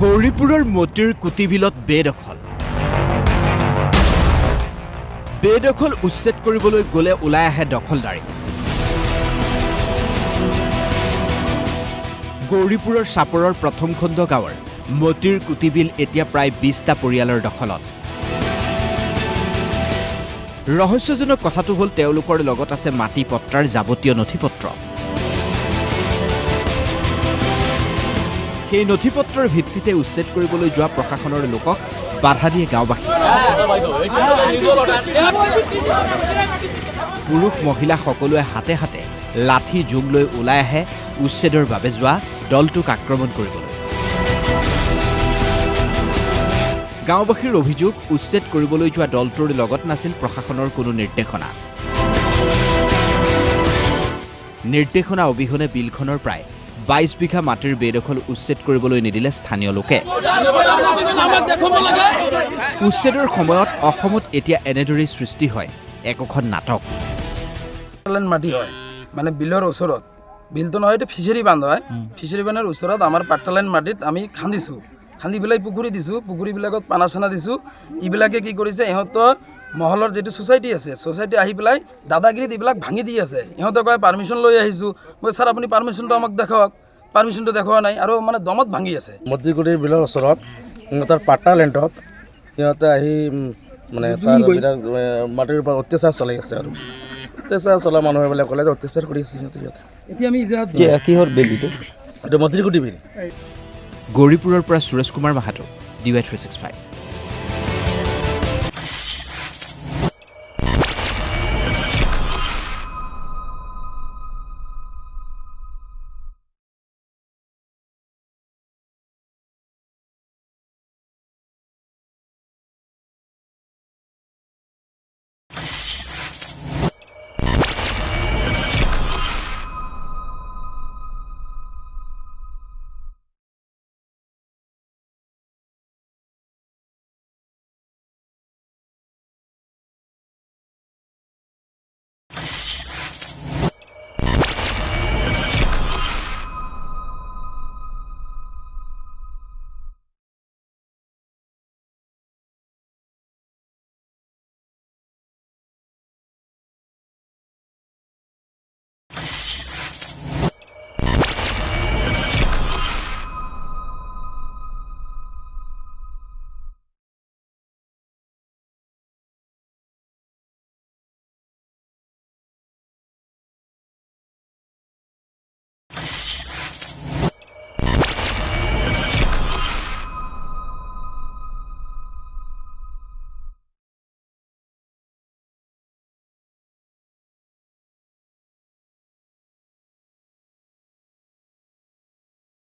গৌৰীপুৰৰ মতিৰ কুটিবিলত বেদখল উচ্ছেদ কৰিবলৈ গ'লে ওলাই আহে দখলদাৰী। গৌৰীপুৰৰ চাপৰৰ প্ৰথম খণ্ড গাঁৱৰ মতিৰ কুটিবিল এতিয়া প্ৰায় 20টা পৰিয়ালৰ দখলত। ৰহস্যজনক কথাটো হ'ল তেওঁলোকৰ লগত আছে মাটি পট্টাৰ যাৱতীয় নথিপত্ৰ। সেই নথিপত্ৰৰ ভিত্তিতে উচ্ছেদ কৰিবলৈ যোৱা প্ৰশাসনৰ লোকক বাধা দিয়ে গাঁওবাসী। পুৰুষ মহিলা সকলোৱে হাতে হাতে লাঠি জোং লৈ ওলাই আহে উচ্ছেদৰ বাবে যোৱা দলটোক আক্ৰমণ কৰিবলৈ। গাঁওবাসীৰ অভিযোগ, উচ্ছেদ কৰিবলৈ যোৱা দলটোৰ লগত নাছিল প্ৰশাসনৰ কোনো নিৰ্দেশনা অবিহনে বিলখনৰ প্ৰায় 22 বিঘা মাটিৰ বেদখল উচ্ছেদ কৰিবলৈ নিদিলে স্থানীয় লোকে। উচ্ছেদৰ সময়ত অসমত এতিয়া এনেদৰেই সৃষ্টি হয় একোখন নাটক। মাটি হয় মানে বিলৰ ওচৰত, বিলটো নহয়, এইটো ফিচাৰী বান্ধ হয়। ফিচাৰী বান্ধৰ ওচৰত আমাৰ পাট্টালাইন মাটিত আমি খান্দিছোঁ, খান্দি পেলাই পুখুৰী দিছোঁ, পুখুৰীবিলাকত পানা চানা দিছোঁ। এইবিলাকে কি কৰিছে, ইহঁতৰ মহলৰ যিটো ছ'চাইটি আছে, ছ'চাইটি আহি পেলাই দাদাগিৰিত এইবিলাক ভাঙি দি আছে। ইহঁতে কয় পাৰ্মিশ্যন লৈ আহিছোঁ। মই ছাৰ আপুনি পাৰ্মিশ্যনটো আমাক দেখাওক, পাৰ্মিশ্যনটো দেখুওৱা নাই আৰু মানে দমত ভাঙি আছে। মতিগুৰিৰ বিলৰ ওচৰত সিহঁতৰ পাট্টালেণ্ডত সিহঁতে আহি মানে মাটিৰ ওপৰত অত্যাচাৰ চলাই আছে আৰু অত্যাচাৰ চলা মানুহে ক'লে অত্যাচাৰ কৰি আছে সিহঁতে। এতিয়া আমি কিহৰ বিল এইটো মতিগুৰি বিল। গৌৰীপুৰৰ পৰা সুৰেশ কুমাৰ মাহাতো, DY365।